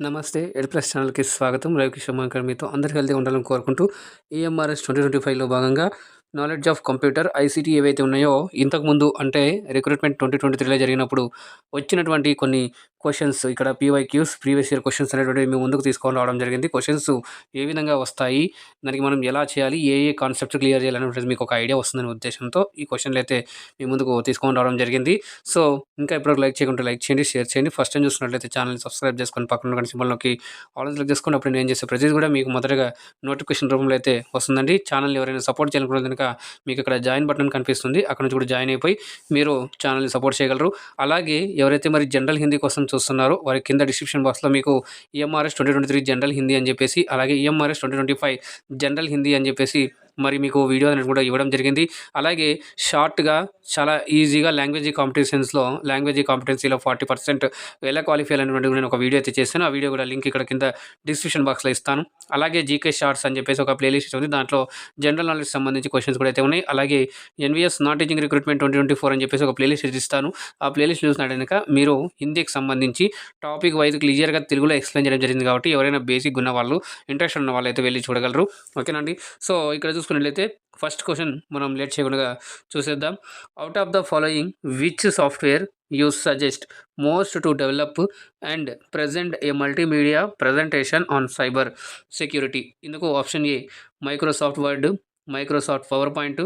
నమస్తే. ఎడ్‌ప్లస్ ఛానల్‌కి స్వాగతం. రవికిషోర్ మోంకర్ మీతో అందరూ హెల్తీగా ఉండాలని కోరుకుంటూ ఈఎంఆర్ఎస్ 2025లో భాగంగా నాలెడ్జ్ ఆఫ్ కంప్యూటర్, ఐసీటీ ఏవైతే ఉన్నాయో ఇంతకుముందు అంటే రిక్రూట్మెంట్ 2023లో జరిగినప్పుడు వచ్చినటువంటి కొన్ని క్వెషన్స్ ఇక్కడ పీవైక్యూస్ ప్రీవియస్ ఇయర్ క్వెషన్స్ అనేటువంటివి మీ ముందుకు తీసుకొని రావడం జరిగింది. క్వెషన్స్ ఏ విధంగా వస్తాయి, దానికి మనం ఎలా చేయాలి, ఏ కాన్సెప్ట్స్ క్లియర్ చేయాలనేటువంటిది మీకు ఒక ఐడియా వస్తుందనే ఉద్దేశంతో ఈ క్వెషన్‌లయితే మీ ముందుకు తీసుకొని రావడం జరిగింది. సో, ఇంకా ఇప్పటివరకు లైక్ చేయకుంటే లైక్ చేయండి, షేర్ చేయండి. ఫస్ట్ టైం చూస్తున్నట్లయితే ఛానల్‌ని సబ్స్క్రైబ్ చేసుకొని పక్కన ఉన్న సింబల్ నొక్కి ఆల్ క్లిక్ చేసుకొని అప్పుడు నేను చేసే ప్రతిదీ కూడా మీకు మొదటగా నోటిఫికేషన్ రూపంలో అయితే వస్తుందండి. ఛానల్‌ని ఎవరైనా సపోర్ట్ చేయాలనుకుంటే గనుక మీకు ఇక్కడ జాయిన్ బటన్ కనిపిస్తుంది. అక్కడ నుంచి కూడా జాయిన్ అయిపోయి మీరు ఛానల్‌ని సపోర్ట్ చేయగలరు. అలాగే ఎవరైతే మరి జనరల్ హిందీ కోసం చూస్తున్నారో వారి కింద డిస్క్రిప్షన్ బాక్స్‌లో మీకు ఈఎంఆర్ఎస్ 2023 జనరల్ హిందీ అని చెప్పేసి, అలాగే ఈఎంఆర్ఎస్ 2025 జనరల్ హిందీ అని చెప్పేసి మరి మీకు వీడియో అనేది కూడా ఇవ్వడం జరిగింది. అలాగే షార్ట్‌గా చాలా ఈజీగా లాంగ్వేజ్ కాంపిటెన్సీలో 40% ఎలా క్వాలిఫై అనేటువంటి నేను ఒక వీడియో అయితే చేశాను. ఆ వీడియో కూడా లింక్ ఇక్కడ కింద డిస్క్రిప్షన్ బాక్స్‌లో ఇస్తాను. అలాగే జీకే షార్ట్స్ అని చెప్పేసి ఒక ప్లేలిస్ట్ ఉంది. దాంట్లో జనరల్ నాలెడ్జ్ సంబంధించి క్వెషన్స్ కూడా అయితే ఉన్నాయి. అలాగే ఎన్వీఎస్ నాట్ టీచింగ్ రిక్రూట్మెంట్ 2024 అని చెప్పేసి ఒక ప్లేలిస్ట్ అయితే ఇస్తాను. ఆ ప్లేలిస్ట్ చూసినట్టు గనుక మీరు హిందీకి సంబంధించి టాపిక్ వైజ్ క్లియర్‌గా తెలుగులో ఎక్స్‌ప్లెయిన్ చేయడం జరిగింది కాబట్టి ఎవరైనా బేసిక్ ఉన్న వాళ్ళు, ఇంట్రెస్ట్ ఉన్న వాళ్ళు అయితే వెళ్లి చూడగలరు. ఓకేనండి. సో, ఇక్కడ చూసుకున్నట్లయితే ఫస్ట్ క్వెషన్ మనం లేట్ చేయకుండా చూసేద్దాం. Out of the following which software you suggest most to develop and present a multimedia presentation on cyber security? ఇందుకు option A Microsoft Word, Microsoft PowerPoint,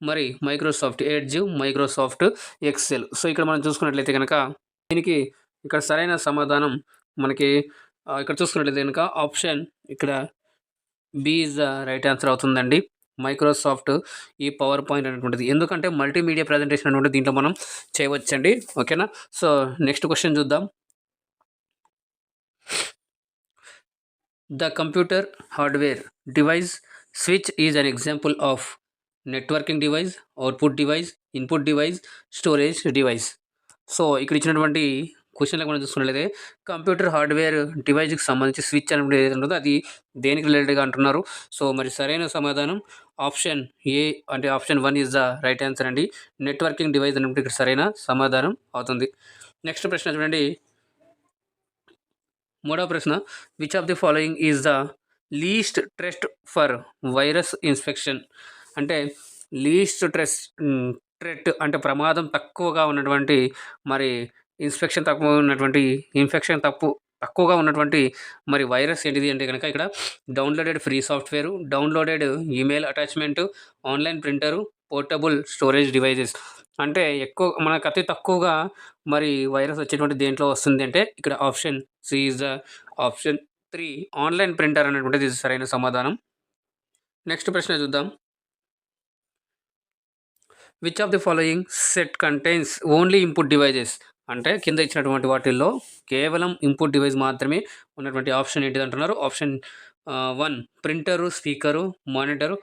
మరి Microsoft Edge, Microsoft Excel. So, ఇక్కడ మనం చూసుకున్నట్లయితే కనుక దీనికి ఇక్కడ సరైన సమాధానం మనకి ఇక్కడ చూసుకున్నట్లయితే కనుక ఆప్షన్ ఇక్కడ B is the right answer అవుతుందండి. మైక్రోసాఫ్ట్ ఈ పవర్ పాయింట్ అనేటువంటిది ఎందుకంటే మల్టీమీడియా ప్రజెంటేషన్ అనేటువంటిది దీంట్లో మనం చేయవచ్చండి. ఓకేనా. సో, నెక్స్ట్ క్వశ్చన్ చూద్దాం. The computer hardware device switch is an example of networking device, output device, input device, storage device. So, ఇక్కడ ఇచ్చినటువంటి క్వశ్చన్లకు మనం చూసుకున్నట్లయితే కంప్యూటర్ హార్డ్వేర్ డివైస్కి సంబంధించి స్విచ్ అనేది ఏదైతే ఉంటుందో అది దేనికి రిలేటెడ్గా అంటున్నారు. సో, మరి సరైన సమాధానం ఆప్షన్ ఏ అంటే option 1 is the right answer అండి. నెట్వర్కింగ్ డివైస్ అనేది ఇక్కడ సరైన సమాధానం అవుతుంది. నెక్స్ట్ ప్రశ్న చూడండి. మూడవ ప్రశ్న, which of the following is the least ట్రెస్ట్ for virus infection? అంటే లీస్ట్ ట్రెట్ అంటే ప్రమాదం తక్కువగా ఉన్నటువంటి మరి ఇన్ఫెక్షన్ తక్కువగా ఉన్నటువంటి మరి వైరస్ ఏంటిది అంటే కనుక ఇక్కడ downloaded free software, downloaded email attachment, online printer, portable storage devices. అంటే మనకు అతి తక్కువగా మరి వైరస్ వచ్చేటువంటి దేంట్లో వస్తుంది అంటే ఇక్కడ option C is the option 3 online printer అనేటువంటిది సరైన సమాధానం. నెక్స్ట్ ప్రశ్న చూద్దాం. Which of the following set contains only input devices? అంటే కింద ఇచ్చినటువంటి వాటిల్లో కేవలం ఇన్పుట్ డివైస్ మాత్రమే ఉన్నటువంటి ఆప్షన్ ఏంటిది అంటున్నారు. Option 1 printer, speaker, monitor.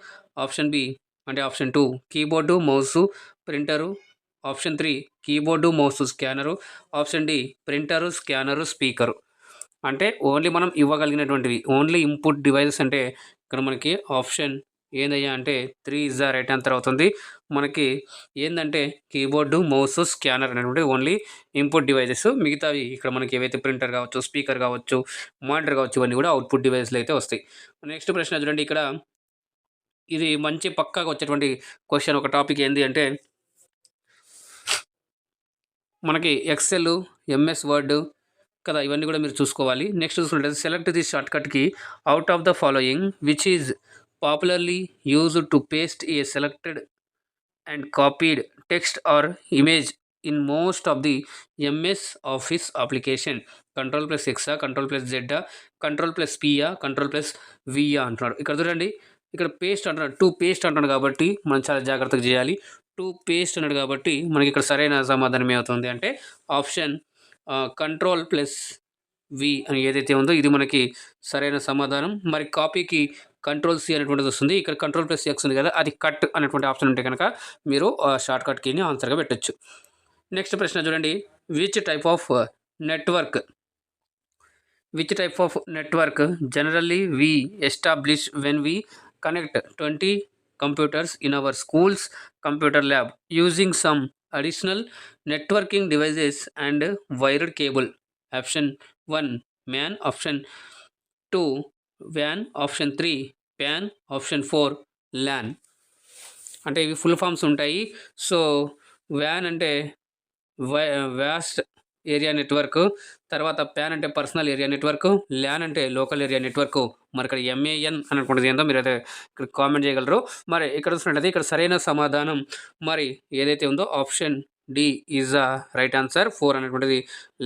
Option B అంటే option 2 keyboard, mouse, printer. Option 3 keyboard, mouse, scanner. Option D printer, scanner, speaker. అంటే ఓన్లీ మనం ఇవ్వగలిగినటువంటివి ఓన్లీ ఇన్పుట్ డివైజెస్ అంటే ఇక్కడ మనకి ఆప్షన్ ఏందయ్యా అంటే 3 ఈజ్ ద రైట్ ఆన్సర్ అవుతుంది. మనకి ఏందంటే కీబోర్డు, మౌసు, స్కానర్ అనేటువంటి ఓన్లీ ఇన్పుట్ డివైజెస్. మిగతావి ఇక్కడ మనకి ఏవైతే ప్రింటర్ కావచ్చు, స్పీకర్ కావచ్చు, మానిటర్ కావచ్చు ఇవన్నీ కూడా అవుట్పుట్ డివైస్లు అయితే వస్తాయి. నెక్స్ట్ ప్రశ్న చూడండి. ఇక్కడ ఇది మంచి పక్కాగా వచ్చేటువంటి క్వశ్చన్. ఒక టాపిక్ ఏంది అంటే మనకి ఎక్సెల్, ఎంఎస్ వర్డ్ కదా, ఇవన్నీ కూడా మీరు చూసుకోవాలి. నెక్స్ట్ చూసుకుంటే సెలెక్ట్ ది షార్ట్ కట్కి out of the following which is popularly used to paste a selected and copied text or image in most of the MS office application? Ctrl+X, Ctrl+Z, Ctrl+P, Ctrl+V అంటున్నాడు. ఇక్కడ చూడండి, ఇక్కడ paste అంటున్నాడు. To paste అంటున్నాడు కాబట్టి మనం చాలా జాగ్రత్తగా చేయాలి. టు పేస్ట్ అన్నాడు కాబట్టి మనకి ఇక్కడ సరైన సమాధానం ఏమవుతుంది అంటే ఆప్షన్ Ctrl+V అని ఏదైతే ఉందో ఇది మనకి సరైన సమాధానం. మరి కాపీకి Ctrl+C అనేటువంటిది వస్తుంది. ఇక్కడ Ctrl+X ఉంది కదా, అది కట్ అనేటువంటి ఆప్షన్ ఉంటే కనుక మీరు షార్ట్ కట్ కీని ఆన్సర్గా పెట్టచ్చు. నెక్స్ట్ ప్రశ్న చూడండి. Which type of network generally we establish when we connect 20 computers in our school's computer lab using some additional networking devices and wired cable? Option 1 MAN, option 2 వ్యాన్, option 3 PAN, option 4 LAN. అంటే ఇవి full forms ఉంటాయి. So వ్యాన్ అంటే vast area network, తర్వాత PAN అంటే personal area network, LAN అంటే local area network. మరి ఇక్కడ ఎంఏఎన్ అనుకుంటుంది ఏందో మీరు అయితే ఇక్కడ కామెంట్ చేయగలరు. మరి ఇక్కడ చూసినట్లయితే ఇక్కడ సరైన సమాధానం మరి ఏదైతే ఉందో option D is the right answer. 4 అనేటువంటిది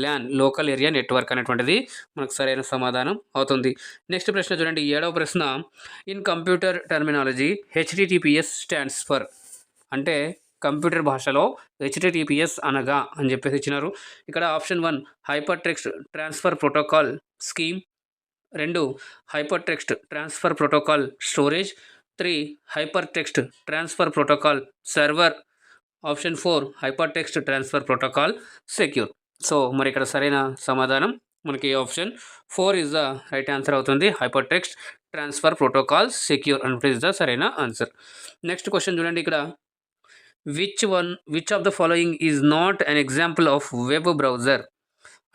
ల్యాన్, లోకల్ ఏరియా నెట్వర్క్ అనేటువంటిది మనకు సరైన సమాధానం అవుతుంది. నెక్స్ట్ ప్రశ్న చూడండి, 7వ ప్రశ్న. In computer terminology HTTPS stands for, అంటే కంప్యూటర్ భాషలో హెచ్టిటిపిఎస్ అనగా అని చెప్పేసి ఇచ్చినారు. ఇక్కడ option 1 hyper text transfer protocol scheme, 2 hyper text transfer protocol storage, 3 hyper text transfer protocol server, option 4 hyper text transfer protocol secure. So మరి ఇక్కడ సరైన సమాధానం మనకి option 4 is the right answer అవుతుంది. Hyper text transfer protocol secure అంటే is the సరైన answer. Next question చూడండి, ఇక్కడ which of the following is not an example of web browser,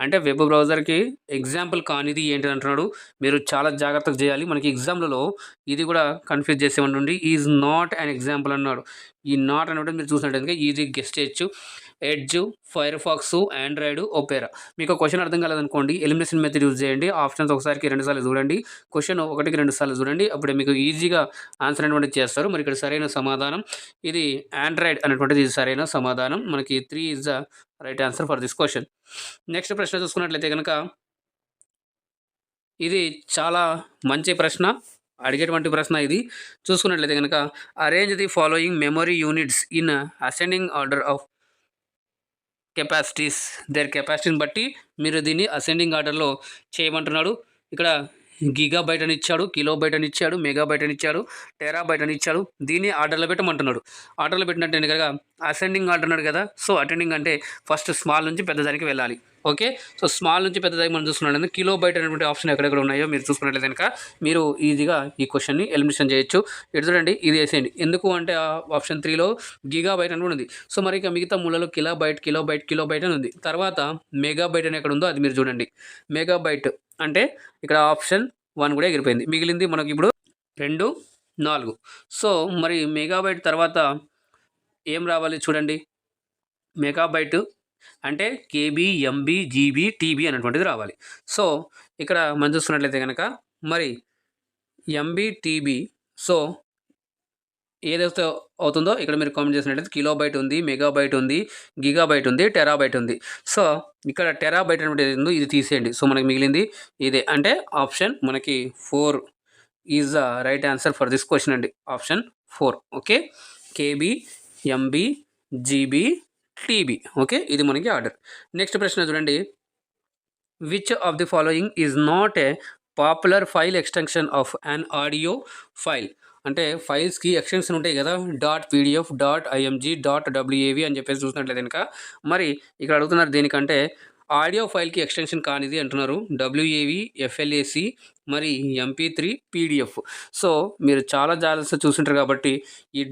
అంటే వెబ్ బ్రౌజర్కి ఎగ్జాంపుల్ కానిది ఏంటి అంటున్నాడు. మీరు చాలా జాగ్రత్తగా చేయాలి. మనకి ఎగ్జామ్లలో ఇది కూడా కన్ఫ్యూజ్ చేసే ఉండండి. ఈజ్ నాట్ అన్ ఎగ్జాంపుల్ అన్నాడు. ఈ నాట్ అనేది మీరు చూసినట్టయితే ఈజీ గెస్ట్ చేయొచ్చు. Edge, Firefox, Android, Opera. మీకు క్వశ్చన్ అర్థం కాలేదనుకోండి, ఎలిమినేషన్ మెథడ్ యూజ్ చేయండి. ఆప్షన్స్ ఒకసారికి 2 సార్లు చూడండి, క్వశ్చన్ 1కి 2 సార్లు చూడండి, అప్పుడే మీకు ఈజీగా ఆన్సర్ అనేటువంటిది చేస్తారు. మరి ఇక్కడ సరైన సమాధానం ఇది ఆండ్రాయిడ్ అనేటువంటిది ఇది సరైన సమాధానం. మనకి 3 is the right answer for this question. Next ప్రశ్న చూసుకున్నట్లయితే కనుక ఇది చాలా మంచి ప్రశ్న, అడిగేటువంటి ప్రశ్న ఇది. చూసుకున్నట్లయితే కనుక arrange the following memory units in ascending order of capacities, their కెపాసిటీని బట్టి మీరు దీన్ని అసెండింగ్ ఆర్డర్లో చేయమంటున్నాడు. ఇక్కడ గిగాబైట్ అని ఇచ్చాడు, కిలోబైట్ అని ఇచ్చాడు, మెగాబైట్ అని ఇచ్చాడు, టెరాబైట్ అని ఇచ్చాడు. దీన్ని ఆర్డర్లో పెట్టమంటున్నాడు. ఆర్డర్లో పెట్టినట్టు కనుక అసెండింగ్ ఆర్డర్ అన్నాడు కదా. సో అటెండింగ్ అంటే ఫస్ట్ స్మాల్ నుంచి పెద్దదానికి వెళ్ళాలి. ఓకే, సో స్మాల్ నుంచి పెద్దదానికి మనం చూసుకున్నట్లయితే కిలోబైట్ అనేటువంటి ఆప్షన్ ఎక్కడెక్కడ ఉన్నాయో మీరు చూసుకున్నట్లయితే కనుక మీరు ఈజీగా ఈ క్వశ్చన్ని ఎలిమినేషన్ చేయొచ్చు. ఇటు చూడండి, ఇది వేసేయండి. ఎందుకు అంటే ఆప్షన్ 3లో గిగాబైట్ అని ఉంది. సో మరి ఇక మిగతా మూలలో కిలోబైట్ కిలోబైట్ కిలోబైట్ అని ఉంది. తర్వాత మెగాబైట్ అని ఎక్కడ ఉందో అది మీరు చూడండి. మెగాబైట్ అంటే ఇక్కడ ఆప్షన్ 1 కూడా ఎగిరిపోయింది. మిగిలింది మనకి ఇప్పుడు 2, 4. సో మరి మెగాబైట్ తర్వాత ఏం రావాలి చూడండి. మెగాబైట్ అంటే కేబీ, ఎంబీ, జీబీ, టీబీ అనేటువంటిది రావాలి. సో ఇక్కడ మనం చూసుకున్నట్లయితే కనుక మరి ఎంబీ, టీబీ, సో ఏదైతే అవుతుందో ఇక్కడ మీరు కామెంట్ చేసినట్లయితే కిలోబైట్ ఉంది, మెగాబైట్ ఉంది, గిగాబైట్ ఉంది, టెరాబైట్ ఉంది. సో ఇక్కడ టెరాబైట్ అనేది ఉందో ఇది తీసేయండి. సో మనకి మిగిలింది ఇదే, అంటే ఆప్షన్ మనకి 4 is the right answer for this question అండి. Option 4. Okay, KB, MB, GB, TB. Okay, ఇది మనకి ఆర్డర్. నెక్స్ట్ ప్రశ్న చూడండి, which of the following is not a popular file extension of an audio file, అంటే ఫైల్స్కి extension ఉంటాయి కదా, .pdf, .img, .wav అని చెప్పేసి చూసినట్లయితే కనుక మరి ఇక్కడ అడుగుతున్నారు దేనికంటే ఆడియో ఫైల్కి ఎక్స్టెన్షన్ కానిది అంటున్నారు. WAV, FLAC, మరి MP3, PDF. సో మీరు చాలా జాగ్రత్తగా చూసింటారు కాబట్టి ఈ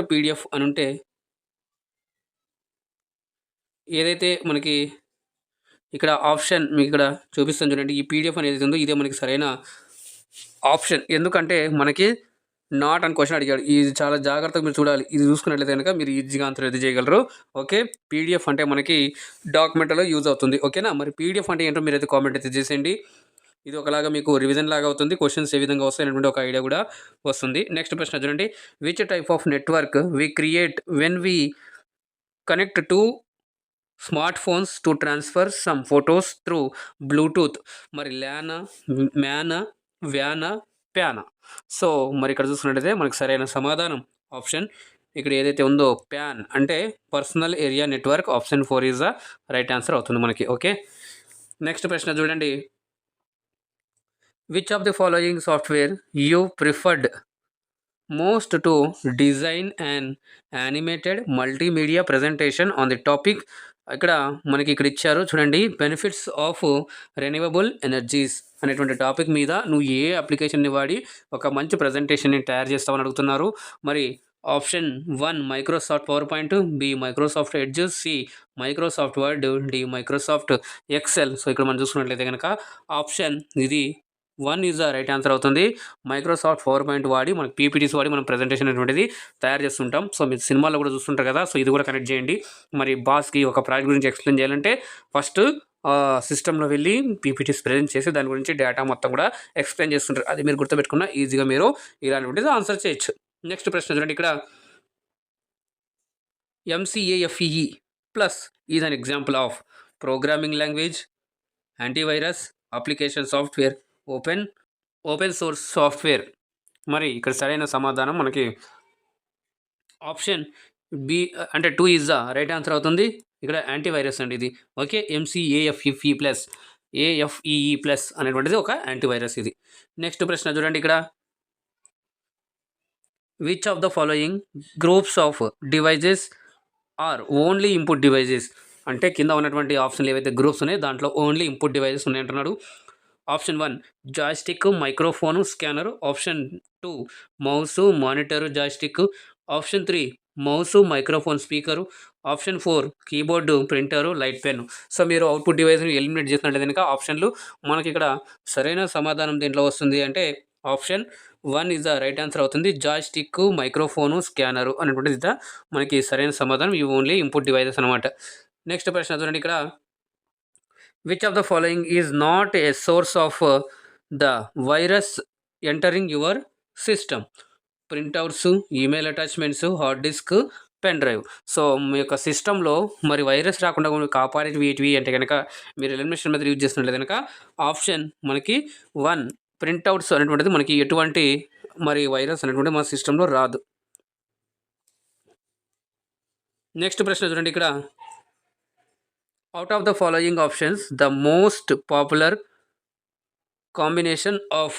.pdf అని ఉంటే ఏదైతే మనకి ఇక్కడ ఆప్షన్ మీకు ఇక్కడ చూపిస్తాను చూడండి. ఈ PDF అనేది ఉందో ఇదే మనకి సరైన ఆప్షన్. ఎందుకంటే మనకి నాట్ అని క్వశ్చన్ అడిగాడు. ఇది చాలా జాగ్రత్తగా మీరు చూడాలి. ఇది చూసుకున్నట్లయితే కనుక మీరు ఈజీగా ఆన్సర్ అయితే చేయగలరు. ఓకే, PDF అంటే మనకి డాక్యుమెంట్లో యూజ్ అవుతుంది. ఓకేనా, మరి PDF అంటే ఏంటో మీరు అయితే కామెంట్ అయితే చేసేయండి. ఇది ఒకలాగా మీకు రివిజన్ లాగా అవుతుంది. క్వశ్చన్స్ ఏ విధంగా వస్తాయి అనేటువంటి ఒక ఐడియా కూడా వస్తుంది. నెక్స్ట్ ప్రశ్న చూడండి, which type of network we create when we connect two smart phones to transfer some photos through Bluetooth. మరి ల్యానా, మ్యానా, వ్యానా, ప్యానా. సో మరి ఇక్కడ చూసుకున్నట్టయితే మనకు సరైన సమాధానం ఆప్షన్ ఇక్కడ ఏదైతే ఉందో ప్యాన్, అంటే personal area network. Option 4 is the right answer అవుతుంది మనకి. ఓకే, నెక్స్ట్ ప్రశ్న చూడండి, which of the following software you preferred most to design and animated multimedia presentation on the topic. ఇక్కడ మనకి ఇక్కడ ఇచ్చారు చూడండి, బెనిఫిట్స్ ఆఫ్ రెన్యూవబుల్ ఎనర్జీస్ అనేటువంటి టాపిక్ మీద నువ్వు ఏ అప్లికేషన్ని వాడి ఒక మంచి ప్రజెంటేషన్ని తయారు చేస్తామని అడుగుతున్నారు. మరి option 1 Microsoft PowerPoint, B Microsoft Edge, C Microsoft Word, D Microsoft Excel. So ఇక్కడ మనం చూసుకున్నట్లయితే కనుక ఆప్షన్ ఇది 1 ఈజ్ ద రైట్ ఆన్సర్ అవుతుంది. మైక్రోసాఫ్ట్ పవర్ పాయింట్ వాడి మనకి పీపీటీస్ వాడి మనం ప్రజెంటేషన్ అనేటువంటిది తయారు చేస్తుంటాం. సో మీరు సినిమాలో కూడా చూస్తుంటారు కదా, సో ఇది కూడా కనెక్ట్ చేయండి. మరి బాస్కి ఒక ప్రాజెక్ట్ గురించి ఎక్స్ప్లెయిన్ చేయాలంటే ఫస్ట్ సిస్టంలో వెళ్ళి పీపీటీస్ ప్రజెంట్ చేసి దాని గురించి డేటా మొత్తం కూడా ఎక్స్ప్లెయిన్ చేస్తుంటారు. అది మీరు గుర్తుపెట్టుకున్న ఈజీగా మీరు ఇలాంటిది ఆన్సర్ చేయొచ్చు. నెక్స్ట్ ప్రశ్న చూడండి ఇక్కడ, MCAFEE plus is an example of programming language, antivirus, application software, open source software. మరి ఇక్కడ సరైన సమాధానం మనకి ఆప్షన్ బి అంటే 2 ఈజ్ ద రైట్ ఆన్సర్ అవుతుంది. ఇక్కడ యాంటీవైరస్ అండి ఇది. Okay, MCAFEE plus AFEE plus అనేటువంటిది ఒక యాంటీవైరస్ ఇది. నెక్స్ట్ ప్రశ్న చూడండి ఇక్కడ, which of the following groups of devices are only input devices. అంటే కింద ఉన్నటువంటి ఆప్షన్లు ఏవైతే గ్రూప్స్ ఉన్నాయో దాంట్లో ఓన్లీ ఇన్పుట్ డివైజెస్ ఉన్నాయి అంటున్నాడు. Option 1 joystick, microphone, scanner. Option 2 mouse, monitor, joystick. Option 3 mouse, microphone, speaker. Option 4 keyboard, printer, light pen. So మీరు అవుట్పుట్ డివైస్ని ఎలిమినేట్ చేసినట్లయితే కనుక ఆప్షన్లు మనకి ఇక్కడ సరైన సమాధానం దేంట్లో వస్తుంది అంటే option 1 is the right answer అవుతుంది. జాయ్స్టిక్, మైక్రోఫోను, స్కానరు అనేటువంటిది మనకి సరైన సమాధానం. ఇవి ఓన్లీ ఇన్పుట్ డివైజెస్ అనమాట. నెక్స్ట్ ప్రశ్న చూడండి ఇక్కడ, which of the following is not a source of the virus entering your system. Printouts, email attachments, hard disk, pen drive. So మీ యొక్క సిస్టంలో మరి వైరస్ రాకుండా కాపాడేవి వీటివి అంటే కనుక మీరు ఎలిమినేషన్ మెథడ్ యూజ్ చేస్తున్నట్లయితే కనుక ఆప్షన్ మనకి 1 ప్రింట్అవుట్స్ అనేటువంటిది మనకి ఎటువంటి మరి వైరస్ అనేటువంటి మన సిస్టంలో రాదు. నెక్స్ట్ ప్రశ్న చూడండి ఇక్కడ, out of the following options the most popular combination of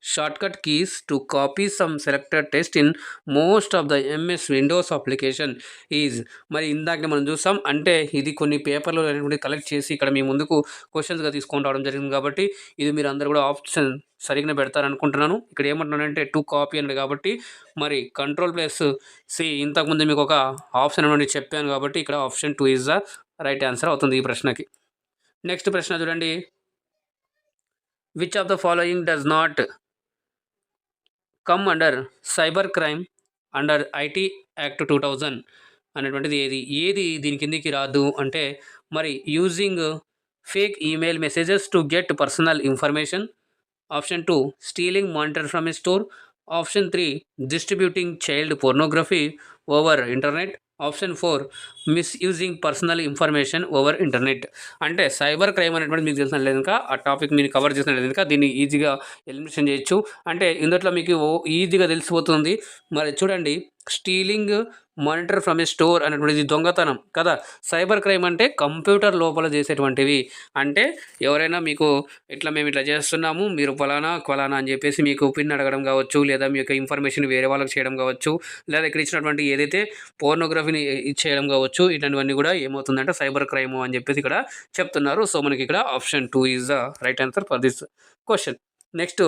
shortcut keys to copy some selected text in most of the MS Windows application is. మరి ఇందాక మనం చూసాం అంటే ఇది కొన్ని పేపర్లు అనేటువంటి కలెక్ట్ చేసి ఇక్కడ మీ ముందుకు క్వశ్చన్స్గా తీసుకొని రావడం జరిగింది కాబట్టి ఇది మీరు అందరూ కూడా ఆప్షన్ సరిగ్గా పెడతారనుకుంటున్నాను. ఇక్కడ ఏమంటున్నానంటే 2 కాపీ అన్నాడు కాబట్టి మరి Ctrl+C ఇంతకుముందు మీకు ఒక ఆప్షన్ అనేది చెప్పాను కాబట్టి ఇక్కడ option 2 is the right answer అవుతుంది ఈ ప్రశ్నకి. నెక్స్ట్ ప్రశ్న చూడండి, which of the following does not come under cyber crime under IT act 2000 అనేటువంటిది ఏది దీని కిందికి రాదు అంటే మరి using fake email messages to get personal information. Option 2 stealing monitor from A store. Option 3 distributing child pornography over internet. Option 4 misusing personal information over internet. అంటే cyber crime అనేటువంటి మీకు తెలిసినట్లేదు కనుక ఆ టాపిక్ మీరు కవర్ చేసినట్లేదు కనుక దీన్ని ఈజీగా ఎలిమినేషన్ చేయొచ్చు. అంటే ఇందులో మీకు ఈజీగా తెలిసిపోతుంది. మరి చూడండి, stealing monitor from A store అనేటువంటిది దొంగతనం కదా. సైబర్ క్రైమ్ అంటే కంప్యూటర్ లోపల చేసేటువంటివి. అంటే ఎవరైనా మీకు మేము ఇట్లా చేస్తున్నాము మీరు ఫలానా అని చెప్పేసి మీకు పిన్ అడగడం కావచ్చు, లేదా మీ యొక్క ఇన్ఫర్మేషన్ వేరే వాళ్ళకి చేయడం కావచ్చు, లేదా ఇక్కడ ఇచ్చినటువంటి ఏదైతే పోర్నోగ్రఫీని ఇచ్చేయడం కావచ్చు, ఇట్లాంటివన్నీ కూడా ఏమవుతుందంటే సైబర్ క్రైమ్ అని చెప్పేసి ఇక్కడ చెప్తున్నారు. సో మనకి ఇక్కడ option 2 is the right answer for this question. Next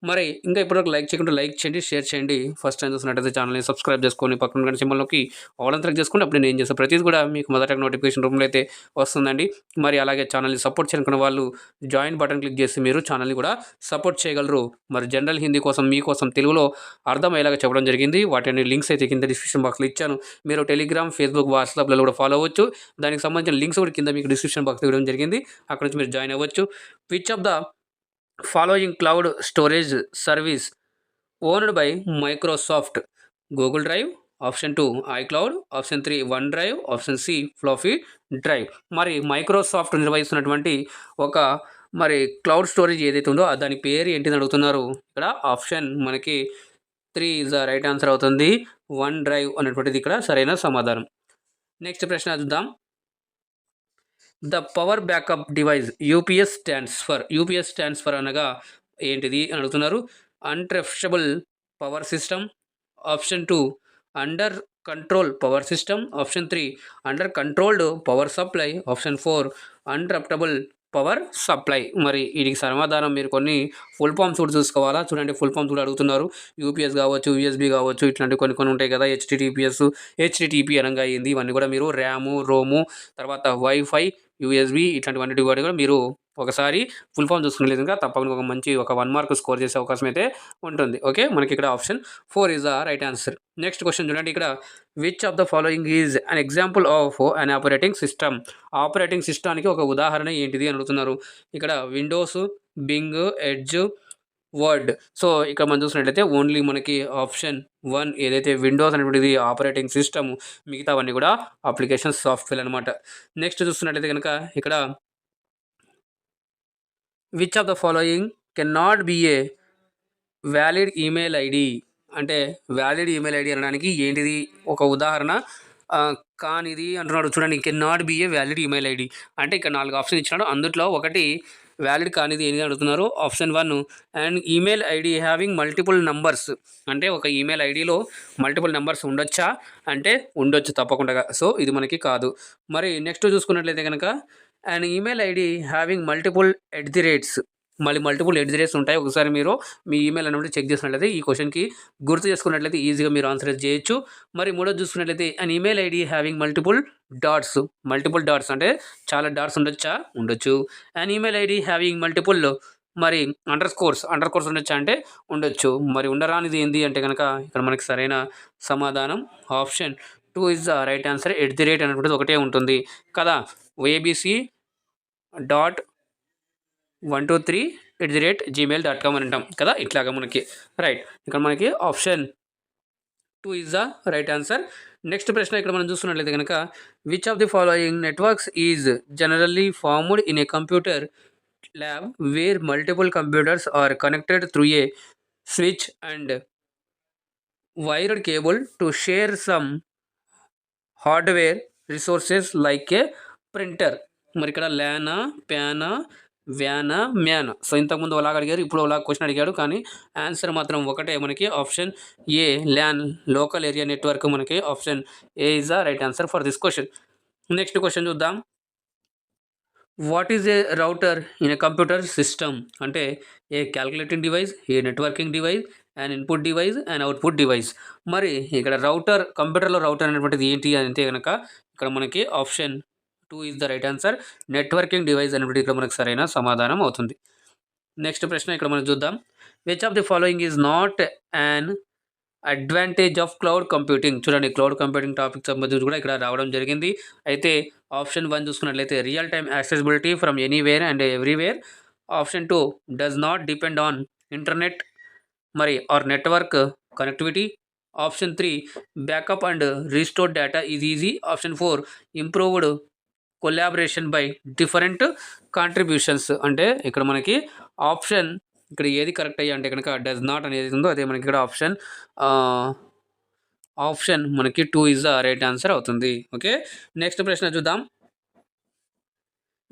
మరి ఇంకా ఇప్పటివరకు లైక్ చేయకుండా లైక్ చేయండి, షేర్ చేయండి. ఫస్ట్ టైం చూసినట్టయితే ఛానల్ని సబ్స్క్రైబ్ చేసుకొని పక్కన గంట సింబల్లోకి ఆల్ అంతా చేసుకుంటే అప్పుడు నేను చేసే ప్రతిదీ కూడా మీకు మొదట నోటిఫికేషన్ రూమ్లో అయితే వస్తుందండి. మరి అలాగే ఛానల్ని సపోర్ట్ చేయనుకున్న వాళ్ళు జాయిన్ బటన్ క్లిక్ చేసి మీరు ఛానల్ని కూడా సపోర్ట్ చేయగలరు. మరి జనరల్ హిందీ కోసం మీకోసం తెలుగులో అర్థమయ్యేలాగా చెప్పడం జరిగింది. వాటిని లింక్స్ అయితే కింద డిస్క్రిప్షన్ బాక్స్లో ఇచ్చాను. మీరు టెలిగ్రామ్, ఫేస్బుక్, వాట్సాప్లో కూడా ఫాలో అవ్వచ్చు. దానికి సంబంధించిన లింక్స్ కూడా కింద మీకు డిస్క్రిప్షన్ బాక్స్లో ఇవ్వడం జరిగింది. అక్కడ నుంచి మీరు జాయిన్ అవ్వచ్చు. Which of the following cloud storage service owned by Microsoft? Google Drive. Option 2 iCloud. Option 3 OneDrive. Option C floppy drive. మరి మైక్రోసాఫ్ట్ నిర్వహిస్తున్నటువంటి ఒక మరి క్లౌడ్ స్టోరేజ్ ఏదైతే ఉందో దాని పేరు ఏంటిని అడుగుతున్నారు. ఇక్కడ ఆప్షన్ మనకి 3 ఈజ్ ద రైట్ ఆన్సర్ అవుతుంది. వన్ డ్రైవ్ అనేటువంటిది ఇక్కడ సరైన సమాధానం. నెక్స్ట్ ప్రశ్న చూద్దాం. The power backup device UPS stands for అనగా ఏంటిది అని అడుగుతున్నారు. Uninterruptible power system. Option 2 under control power system. Option 3 under controlled power supply. Option 4 uninterruptible power supply. మరి వీటికి సమాధానం మీరు కొన్ని ఫుల్ ఫామ్స్ కూడా చూసుకోవాలా. చూడండి, ఫుల్ ఫామ్స్ కూడా అడుగుతున్నారు. యూపీఎస్ కావచ్చు, యూఎస్బీ కావచ్చు, ఇట్లాంటివి కొన్ని ఉంటాయి కదా. హెచ్టిటిపి అనగా ఏంది, ఇవన్నీ కూడా మీరు ర్యాము, రోము, తర్వాత వైఫై, యూఎస్బీ ఇట్లాంటివన్నిటి కూడా మీరు ఒకసారి ఫుల్ ఫామ్ చూసుకునే తప్పకుండా ఒక 1 మార్క్ స్కోర్ చేసే అవకాశం అయితే ఉంటుంది. ఓకే, మనకి ఇక్కడ option 4 is the right answer. Next question చూడండి, ఇక్కడ which of the following is an example of an operating system. Operating సిస్టానికి ఒక ఉదాహరణ ఏంటిది అని అడుగుతున్నారు. ఇక్కడ Windows, Bing, Edge, Word. So ఇక్కడ మనం చూసినట్లయితే ఓన్లీ మనకి ఆప్షన్ 1 ఏదైతే విండోస్ అనేటువంటిది ఆపరేటింగ్ సిస్టమ్, మిగతావన్నీ కూడా అప్లికేషన్ సాఫ్ట్వేర్ అనమాట. నెక్స్ట్ చూస్తున్నట్లయితే కనుక ఇక్కడ which of the following can not be a valid email ID. అంటే వ్యాలిడ్ ఈమెయిల్ ఐడి అనడానికి ఏంటిది ఒక ఉదాహరణ కానిది అంటున్నాడు. చూడండి, can not be a valid email ID అంటే ఇక్కడ 4 ఆప్షన్ ఇచ్చినాడు. అందులో ఒకటి వ్యాలిడ్ కానిది ఏంటి అడుగుతున్నారు. Option 1 and email ID having multiple numbers. అంటే ఒక ఈమెయిల్ ఐడిలో మల్టిపుల్ నెంబర్స్ ఉండొచ్చా అంటే ఉండొచ్చు తప్పకుండా. సో ఇది మనకి కాదు. మరి నెక్స్ట్ చూసుకున్నట్లయితే కనుక and email ID having multiple @. Multiple @ ఉంటాయి. ఒకసారి మీరు మీ ఈమెయిల్ అనేది చెక్ చేసినట్లయితే ఈ క్వశ్చన్కి గుర్తు చేసుకున్నట్లయితే ఈజీగా మీరు ఆన్సర్ చేయొచ్చు. మరి మూడోది చూసుకున్నట్లయితే and email ID having multiple dots అంటే చాలా డాట్స్ ఉండొచ్చు. And email ID having multiple మరి అండర్ స్కోర్స్ ఉండొచ్చా అంటే ఉండొచ్చు. మరి ఉండరానిది ఏంది అంటే కనుక ఇక్కడ మనకి సరైన సమాధానం option 2 is the right answer. @ అనేటువంటిది ఒకటే ఉంటుంది కదా. abc.123@gmail.com అని అంటాం కదా, ఇట్లాగా మనకి రైట్. ఇక్కడ మనకి option 2 is the right answer. Next ప్రశ్న ఇక్కడ మనం చూస్తున్నట్లయితే కనుక which of the following networks is generally formed in a computer lab where multiple computers are connected through a switch and wired cable to share some hardware resources like a printer. మరి ఇక్కడ ల్యానా, ప్యానా, వ్యానా, మ్యానా. So ఇంతకుముందు అలాగ అడిగారు, ఇప్పుడు అలా question అడిగాడు, కానీ answer మాత్రం ఒకటే మనకి option A LAN, local area network. మనకి option A is the right answer for this question. Next question చూద్దాం. What is a router in a computer system అంటే a calculating device, a networking device, and input device and output device. మరి ఇక్కడ router, కంప్యూటర్లో router అనేటువంటిది ఏంటి అంటే కనుక ఇక్కడ మనకి option 2 is the right answer. Networking device అనేటువంటి ఇక్కడ మనకు సరైన సమాధానం అవుతుంది. నెక్స్ట్ ప్రశ్న ఇక్కడ మనం చూద్దాం. Which of the following is not an advantage of cloud computing. చూడండి, క్లౌడ్ కంప్యూటింగ్ టాపిక్ సంబంధించి కూడా ఇక్కడ రావడం జరిగింది. అయితే ఆప్షన్ 1 చూసుకున్నట్లయితే real time accessibility from anywhere and everywhere. Option 2 does not depend on internet మరి or network connectivity. Option 3 backup and restore data is easy. Option 4 improved collaboration by different contributions. అంటే ఇక్కడ మనకి ఆప్షన్ ఇక్కడ ఏది correct అయ్యి అంటే కనుక does not అనేది ఉందో అదే మనకి ఇక్కడ ఆప్షన్ మనకి 2 ఈజ్ ద రైట్ ఆన్సర్ అవుతుంది. ఓకే, నెక్స్ట్ ప్రశ్న చూద్దాం.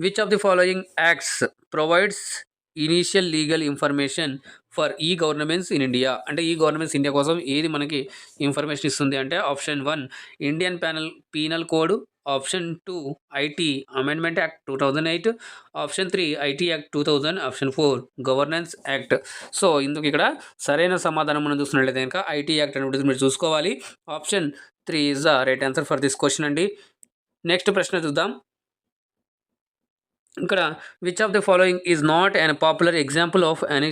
Which of the following acts provides initial legal information for ఈ గవర్నమెంట్స్ ఇన్ ఇండియా. అంటే ఈ గవర్నమెంట్స్ ఇండియా కోసం ఏది మనకి ఇన్ఫర్మేషన్ ఇస్తుంది అంటే option 1 Indian penal code. Option 2 IT amendment act 2008. Option 3 IT act 2000. Option 4 governance act. So ఇందుకు ఇక్కడ సరైన సమాధానం మనం చూస్తున్నట్లయితే కనుక ఐటీ యాక్ట్ అనేది మీరు చూసుకోవాలి. Option 3 is the right answer for this question అండి. నెక్స్ట్ ప్రశ్న చూద్దాం. ఇక్కడ which of the following is not an popular example of an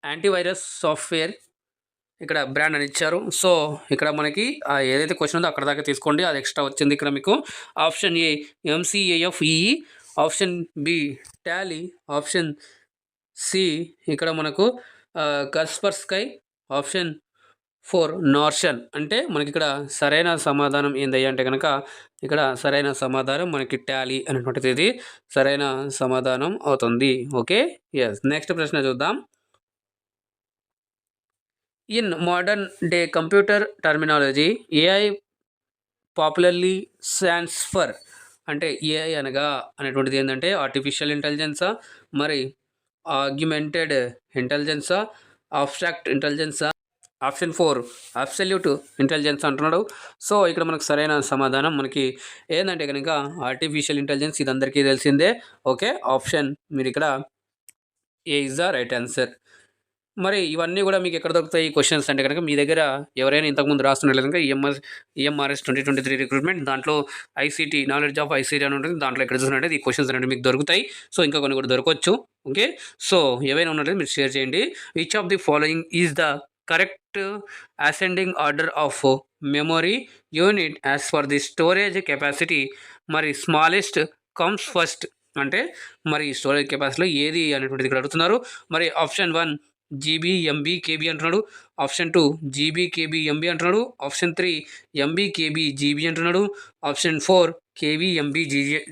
antivirus software. ఇక్కడ బ్రాండ్ అని ఇచ్చారు. సో ఇక్కడ మనకి ఏదైతే క్వశ్చన్ ఉందో అక్కడ దాకా తీసుకోండి, అది ఎక్స్ట్రా వచ్చింది ఇక్కడ మీకు. Option A MCAFEE. Option B Tally. Option C ఇక్కడ మనకు కస్పర్స్కై. ఆప్షన్ 4 నార్షన్. అంటే మనకి ఇక్కడ సరైన సమాధానం ఏందయ్యా అంటే కనుక ఇక్కడ సరైన సమాధానం మనకి టాలీ అనేటువంటిది ఇది సరైన సమాధానం అవుతుంది. Okay, yes. నెక్స్ట్ ప్రశ్న చూద్దాం. In modern day computer terminology AI popularly stands for. అంటే ఏఐ అనగా అనేటువంటిది ఏంటంటే ఆర్టిఫిషియల్ ఇంటెలిజెన్సా, మరి ఆగ్యుమెంటెడ్ ఇంటెలిజెన్సా, అబ్స్ట్రాక్ట్ ఇంటెలిజెన్సా, ఆప్షన్ 4 అబ్సల్యూట్ ఇంటెలిజెన్స్ అంటున్నాడు. సో ఇక్కడ మనకు సరైన సమాధానం మనకి ఏందంటే కనుక ఆర్టిఫిషియల్ ఇంటెలిజెన్స్, ఇది అందరికీ తెలిసిందే. ఓకే, ఆప్షన్ మీరు ఇక్కడ ఏ ఇస్ ద రైట్ ఆన్సర్. మరి ఇవన్నీ కూడా మీకు ఎక్కడ దొరుకుతాయి ఈ క్వశ్చన్స్ అంటే కనుక మీ దగ్గర ఎవరైనా ఇంతకుముందు రాస్తున్నట్లయితే కనుక ఈఎంఆర్ఎస్ 2023 రిక్రూట్మెంట్ దాంట్లో ఐసీటీ నాలెడ్జ్ ఆఫ్ ఐసీటీ అని ఉంటుంది. దాంట్లో ఎక్కడ చూసినట్టు ఈ క్వశ్చన్స్ అనేవి మీకు దొరుకుతాయి. సో ఇంకా కొన్ని కూడా దొరకవచ్చు. ఓకే, సో ఏవైనా ఉన్నట్లయితే మీరు షేర్ చేయండి. Which of the following is the correct ascending order of memory unit as for the storage capacity. మరి స్మాలెస్ట్ కమ్స్ ఫస్ట్ అంటే మరి స్టోరేజ్ కెపాసిటీలో ఏది అనేటువంటిది ఇక్కడ అడుగుతున్నారు. మరి ఆప్షన్ 1 జీబీ ఎంబీ కేబీ అంటున్నాడు. ఆప్షన్ 2 జీబీ కేబీ ఎంబీ అంటున్నాడు. ఆప్షన్ 3 ఎంబీ కేబీ జీబీ అంటున్నాడు. ఆప్షన్ 4 కేవీ ఎంబీ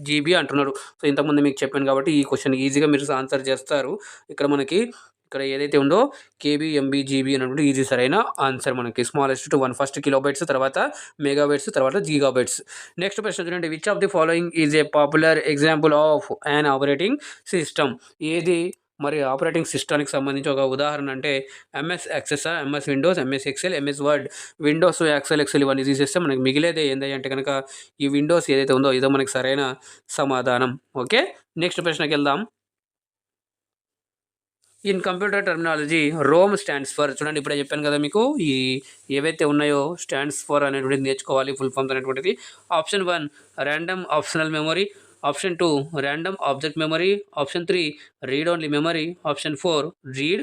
జీబీ అంటున్నాడు. సో ఇంతకుముందు మీకు చెప్పాను కాబట్టి ఈ క్వశ్చన్ ఈజీగా మీరు ఆన్సర్ చేస్తారు. ఇక్కడ మనకి ఇక్కడ ఏదైతే ఉందో కేబీ ఎంబీ జీబీ అనేటువంటి ఈజీ సరైన ఆన్సర్. మనకి స్మాలెస్ట్ టు 1 ఫస్ట్ కిలోబైట్స్, తర్వాత మెగాబైట్స్, తర్వాత గిగాబైట్స్. నెక్స్ట్ ప్రశ్న చూడండి. Which of the following is a popular example of an operating system. ఏది మరి ఆపరేటింగ్ సిస్టానికి సంబంధించి ఒక ఉదాహరణ అంటే MS Access, MS Windows, MS Excel, MS Word. Windows, Excel ఇవన్నీ తీసేస్తే మనకి మిగిలేదే ఏంటి అంటే కనుక ఈ విండోస్ ఏదైతే ఉందో ఇదో మనకి సరైన సమాధానం. ఓకే, నెక్స్ట్ ప్రశ్నకి వెళ్దాం. In computer terminology Rome stands for. చూడండి ఇప్పుడే చెప్పాను కదా మీకు ఈ ఏవైతే ఉన్నాయో స్టాండ్స్ ఫర్ అనేటువంటిది నేర్చుకోవాలి, ఫుల్ ఫామ్స్ అనేటువంటిది. Option 1 random optional memory. Option 2 random object memory. Option 3 read only memory. Option 4 read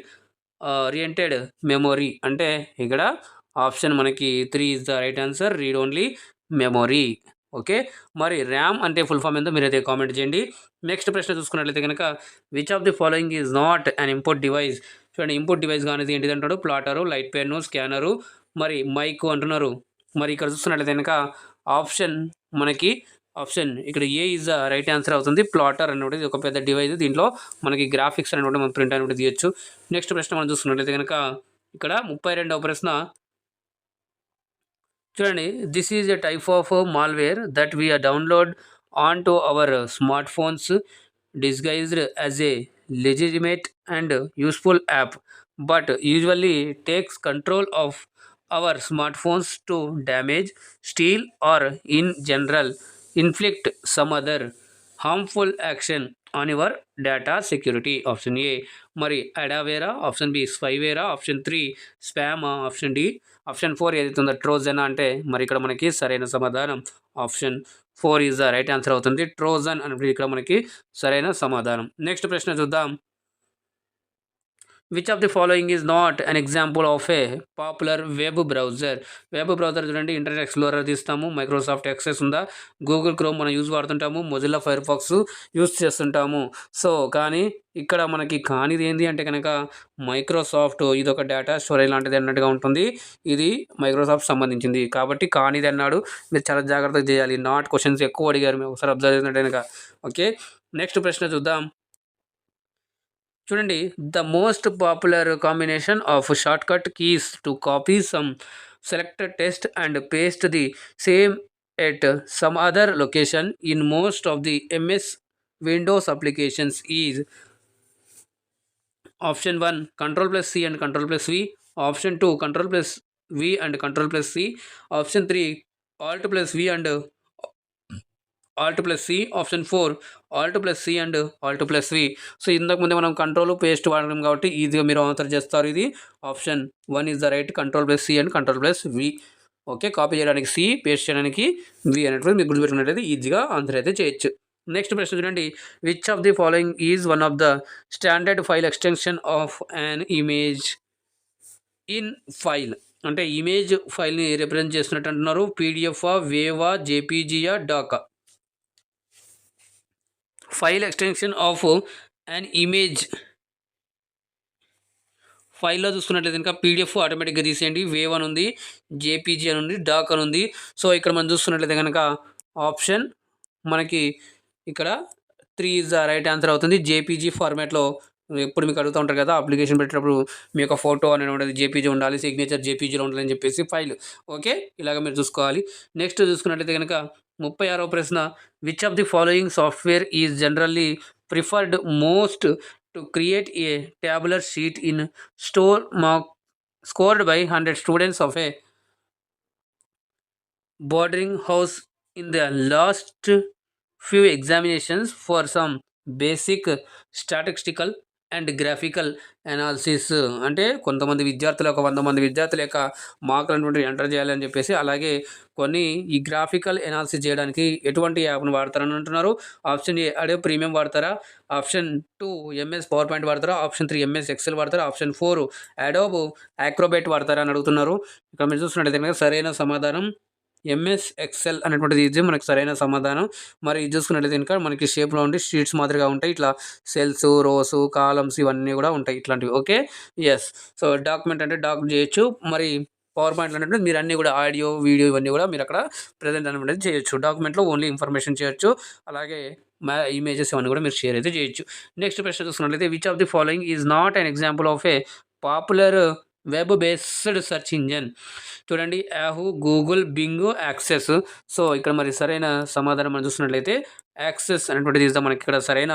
oriented memory. అంటే ఇక్కడ ఆప్షన్ మనకి 3 is the right answer, read only memory. Okay, మరి ర్యామ్ అంటే ఫుల్ ఫామ్ ఏందో మీరైతే కామెంట్ చేయండి. Next ప్రశ్న చూసుకున్నట్లయితే కనుక which of the following is not an input device. చూడండి ఇన్పుట్ డివైస్ కానీ ఏంటిది అంటాడు. ప్లాటరు, లైట్ పెన్ను, స్కానరు, మరి మైక్ అంటున్నారు. మరి ఇక్కడ చూస్తున్నట్లయితే కనుక ఆప్షన్ మనకి ఆప్షన్ ఇక్కడ ఏ ఈజ్ ద రైట్ ఆన్సర్ అవుతుంది. ప్లాటర్ అనేటువంటిది ఒక పెద్ద డివైస్, దీంట్లో మనకి గ్రాఫిక్స్ అనేటువంటి మనం ప్రింట్ అనేటువంటి తీయచ్చు. నెక్స్ట్ ప్రశ్న మనం చూసుకున్నట్లయితే కనుక ఇక్కడ 32వ ప్రశ్న చూడండి. This is a type of malware that we download on to our smart phones disguised as a legitimate and useful app, but usually takes control of our smartphones to damage, steal, or in general inflict some other harmful action on your data security. Option A మరి అడావేరా, option B స్పైవేరా, option 3 spam, option D option 4 ఏదైతే ఉందో Trojan అంటే మరి ఇక్కడ మనకి సరైన సమాధానం option 4 is the right answer అవుతుంది. ట్రోజన్ అనేది ఇక్కడ మనకి సరైన సమాధానం. నెక్స్ట్ ప్రశ్న చూద్దాం. Which of the following is not an example of a popular web browser. Web browser చూడండి ఇంటర్నెట్ ఎక్స్ప్లోరర్ తీస్తాము, మైక్రోసాఫ్ట్ యాక్సెస్ ఉందా, గూగుల్ క్రోమ్ మనం యూజ్ వాడుతుంటాము, మొజిల్లా ఫైర్ ఫాక్స్ యూజ్ చేస్తుంటాము. సో కానీ ఇక్కడ మనకి కానిది ఏంటి అంటే కనుక మైక్రోసాఫ్ట్, ఇది ఒక డేటా స్టోరేజ్ లాంటిది అన్నట్టుగా ఉంటుంది. ఇది మైక్రోసాఫ్ట్ సంబంధించింది కాబట్టి కానిది అన్నాడు. మీరు చాలా జాగ్రత్తగా చేయాలి. నాట్ క్వశ్చన్స్ ఎక్కువ అడిగారు, మీరు ఒకసారి అబ్జర్వ్ చేసినట్టు కనుక. ఓకే, నెక్స్ట్ ప్రశ్న చూద్దాం. చూడండి the most popular combination of shortcut keys to copy some selected text and paste the same at some other location in most of the MS Windows applications is. Option 1 Ctrl+C and Ctrl+V. Option 2 Ctrl+V and Ctrl+C. Option 3 Alt+V and Alt+C. Option 4 Alt+C and Alt+V. So ఇంతకు ముందే మనం control paste వాడడం కాబట్టి ఈజీగా మీరు answer చేస్తారు. ఇది option 1 is the right, Ctrl+C and Ctrl+V. Okay, copy చేయడానికి C, పేస్ట్ చేయడానికి V అనేటువంటి మీకు గుర్తుపెట్టుకున్నట్లయితే ఈజీగా ఆన్సర్ అయితే చేయొచ్చు. నెక్స్ట్ ప్రశ్న చూడండి. Which of the following is one of the standard file extension of an image in file. అంటే ఇమేజ్ ఫైల్ని రిప్రజెంట్ చేస్తున్నట్టు అంటున్నారు. పీడిఎఫ్, వేవా, జేపీజీయా, డాకా. File extension of an image ఫైల్లో చూసుకున్నట్లయితే ఇంకా పీడిఎఫ్ ఆటోమేటిక్గా తీసేయండి, వేవ్ అని ఉంది, జేపీజీ అని ఉంది, డాక్ అని ఉంది. సో ఇక్కడ మనం చూస్తున్నట్లయితే కనుక ఆప్షన్ మనకి ఇక్కడ 3 ఈజ్ ద రైట్ ఆన్సర్ అవుతుంది. జేపీజీ ఫార్మాట్లో ఎప్పుడు మీకు అడుగుతూ ఉంటారు కదా, అప్లికేషన్ పెట్టేటప్పుడు మీ యొక్క ఫోటో అనేది ఉండదు, జేపీజీ ఉండాలి, సిగ్నేచర్ జేపీజీలో ఉండాలని చెప్పేసి ఫైల్. ఓకే, ఇలాగ మీరు చూసుకోవాలి. నెక్స్ట్ చూసుకున్నట్లయితే కనుక 36వ ప్రశ్న. Which of the following software is generally preferred most to create a tabular sheet in store scored by 100 students of a boarding house in the last few examinations for some basic statistical and graphical analysis. అంటే కొంతమంది విద్యార్థులు ఒక 100 మంది విద్యార్థుల యొక్క మార్కులు అనేటువంటివి enter చేయాలని చెప్పేసి, అలాగే కొన్ని ఈ గ్రాఫికల్ అనాలిసిస్ చేయడానికి ఎటువంటి యాప్ను వాడతారని అంటున్నారు. ఆప్షన్ ఏ అడోబ్ ప్రీమియం వాడతారా, ఆప్షన్ 2 ఎంఎస్ పవర్ పాయింట్ వాడతారా, ఆప్షన్ 3 ఎంఎస్ ఎక్సెల్ వాడతారా, ఆప్షన్ 4 అడోబ్ యాక్రోబాట్ వాడతారా అని అడుగుతున్నారు. ఇక్కడ మీరు చూస్తున్నట్టయితే కనుక సరైన సమాధానం ఎంఎస్ ఎక్సెల్ అనేటువంటిది ఇది మనకు సరైన సమాధానం. మరి ఇది చూసుకున్నట్లయితే కనుక మనకి షేప్లో ఉండి షీట్స్ మాదిరిగా ఉంటాయి. ఇట్లా సెల్స్, రోస్, కాలమ్స్ ఇవన్నీ కూడా ఉంటాయి ఇట్లాంటివి. Okay, yes. సో డాక్యుమెంట్ అంటే డాక్ చేయొచ్చు. మరి పవర్ పాయింట్లో అంటే మీరు అన్నీ కూడా ఆడియో, వీడియో ఇవన్నీ కూడా మీరు అక్కడ ప్రజెంట్ అనేది చేయొచ్చు. డాక్యుమెంట్లో ఓన్లీ ఇన్ఫర్మేషన్ చేయొచ్చు, అలాగే ఇమేజెస్ ఇవన్నీ కూడా మీరు షేర్ అయితే చేయొచ్చు. నెక్స్ట్ ప్రశ్న చూసుకున్నట్లయితే which of the following is not an example of a popular web based search engine. చూడండి, Yahoo, Google, Bing, Access. So ఇక్కడ మరి సరైన సమాధానం మనం చూసినట్లయితే యాక్సెస్ అనేటువంటిది ఇద్దాం మనకి ఇక్కడ సరైన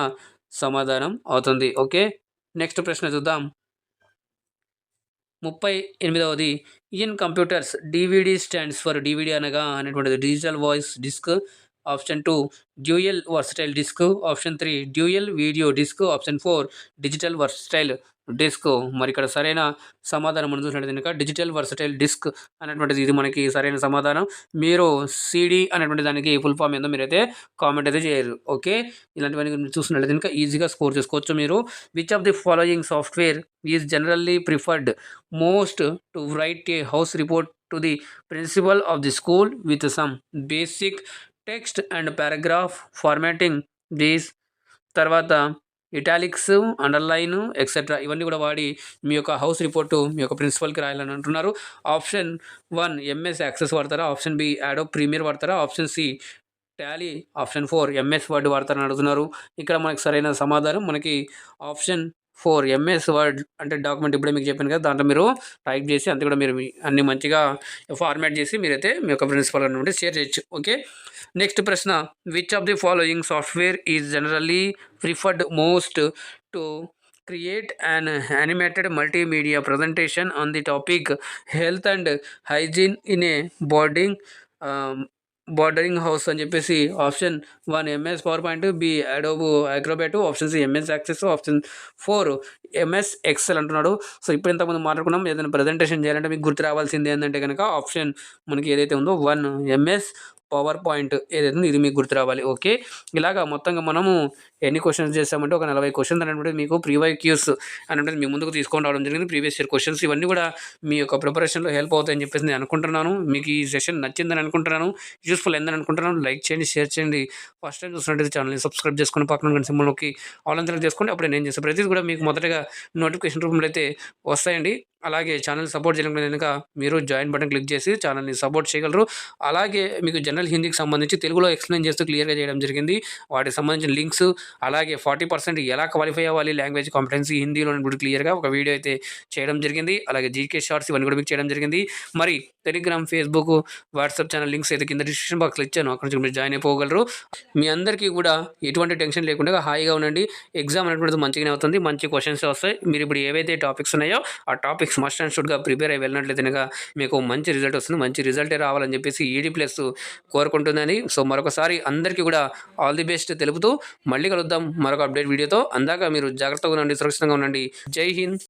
సమాధానం అవుతుంది. ఓకే, నెక్స్ట్ ప్రశ్న చూద్దాం. 38వది in computers DVD stands for DVD అనగా అనేటువంటిది digital voice disc. Option 2 dual versatile disc, option 3 dual video disc, option 4 digital versatile disc. మరి ఇక్కడ సరైన సమాధానం మనం చూసినట్టు కనుక డిజిటల్ వర్సటైల్ డిస్క్ అనేటువంటిది ఇది మనకి సరైన సమాధానం. మీరు సిడి అనేటువంటి దానికి ఫుల్ ఫామ్ ఏందో మీరైతే కామెంట్ అయితే చేయరు. ఓకే, ఇలాంటివన్నీ మీరు చూసినట్లయితే కనుక ఈజీగా స్కోర్ చేసుకోవచ్చు మీరు. Which of the following software is generally preferred most to write a house report to the principal of the school with some basic text and paragraph formatting these. తర్వాత ఇటాలిక్స్, అండర్లైన్ ఎక్సెట్రా ఇవన్నీ కూడా వాడి మీ యొక్క house report మీ యొక్క ప్రిన్సిపల్కి రాయాలని అంటున్నారు. Option 1 MS Access వాడతారా, ఆప్షన్ బి అడోబ్ ప్రీమియర్ వాడతారా, option C Tally, option 4 MS Word వాడతారని అడుగుతున్నారు. ఇక్కడ మనకి సరైన సమాధానం మనకి ఆప్షన్ 4 ఎంఎస్ వర్డ్ అంటే డాక్యుమెంట్ ఇప్పుడే మీకు చెప్పాను కదా, దాంట్లో మీరు టైప్ చేసి అంతే కూడా మీరు అన్ని మంచిగా ఫార్మాట్ చేసి మీరైతే మీ యొక్క ప్రిన్సిపల్ నుండి షేర్ చేయొచ్చు. ఓకే, నెక్స్ట్ ప్రశ్న. Which of the following software is generally preferred most to create an animated multimedia presentation on the topic health and hygiene in a boarding house అని చెప్పేసి. Option 1 MS PowerPoint, B Adobe Acrobat, option C MS Access, option 4 MS Excel అంటున్నాడు. So ఇప్పుడు ఇంతకుముందు మాట్లాడుకున్నాం, ఏదైనా presentation చేయాలంటే మీకు గుర్తు రావాల్సింది ఏంటంటే కనుక ఆప్షన్ మనకి ఏదైతే ఉందో 1 ఎంఎస్ పవర్ పాయింట్ ఏదైతే ఉందో ఇది మీకు గుర్తు రావాలి. ఓకే, ఇలాగా మొత్తంగా మనము ఎన్ని క్వశ్చన్స్ చేసామంటే ఒక 40 క్వశ్చన్స్ అనేటువంటి మీకు ప్రీవై క్యూస్ అనేటువంటి మీ ముందుకు తీసుకొని రావడం జరిగింది. ప్రీవియస్ ఇయర్ క్వశ్చన్స్ ఇవన్నీ కూడా మీ యొక్క ప్రిపరేషన్లో హెల్ప్ అవుతాయని చెప్పేసి నేను అనుకుంటున్నాను. మీకు ఈ సెషన్ నచ్చిందని అనుకుంటున్నాను, యూస్ఫుల్ అయిందని అనుకుంటున్నాను. లైక్ చేయండి, షేర్ చేయండి. ఫస్ట్ టైం చూసినట్టు ఛానల్ని సబ్స్క్రైబ్ చేసుకుని పక్కన గంట సింబల్లోకి ఆల్ అంతా చేసుకోండి. అప్పుడే నేను చేసే ప్రతిదీ కూడా మీకు మొదటగా నోటిఫికేషన్ రూపంలో అయితే వస్తాయండి. అలాగే ఛానల్ సపోర్ట్ చేయడం కనుక మీరు జాయిన్ బటన్ క్లిక్ చేసి ఛానల్ని సపోర్ట్ చేయగలరు. అలాగే మీకు జనరల్ హిందీకి సంబంధించి తెలుగులో ఎక్స్ప్లెయిన్ చేస్తూ క్లియర్గా చేయడం జరిగింది. వాటికి సంబంధించిన లింక్స్, అలాగే 40% ఎలా క్వాలిఫై అవ్వాలి లాంగ్వేజ్ కాంపిటెన్సీ హిందీలో కూడా క్లియర్గా ఒక వీడియో అయితే చేయడం జరిగింది. అలాగే జీకే షార్ట్స్ ఇవన్నీ కూడా మీకు చేయడం జరిగింది. మరి Telegram, Facebook, WhatsApp channel links అయితే కింద డిస్క్రిప్షన్ బాక్స్లో ఇచ్చాను, అక్కడ నుంచి మీరు జాయిన్ అయిపోగలరు. మీ అందరికీ కూడా ఎటువంటి టెన్షన్ లేకుండా హాయిగా ఉండండి. ఎగ్జామ్ అనేటువంటిది మంచిగానే అవుతుంది, మంచి క్వశ్చన్స్ వస్తాయి. మీరు ఇప్పుడు ఏవైతే టాపిక్స్ ఉన్నాయో ఆ టాపిక్స్ మస్ట్ అండ్ షుడ్గా ప్రిపేర్ అయ్యి వెళ్ళినట్లయితే కనుక మీకు మంచి రిజల్ట్ వస్తుంది. మంచి రిజల్టే రావాలని చెప్పేసి ఈడీ ప్లస్ కోరుకుంటుందని. సో మరొకసారి అందరికీ కూడా ఆల్ ది బెస్ట్ తెలుపుతూ మళ్ళీ కలుద్దాం మరొక అప్డేట్ వీడియోతో. అందాక మీరు జాగ్రత్తగా ఉండండి, సురక్షితంగా ఉండండి. జై హింద్.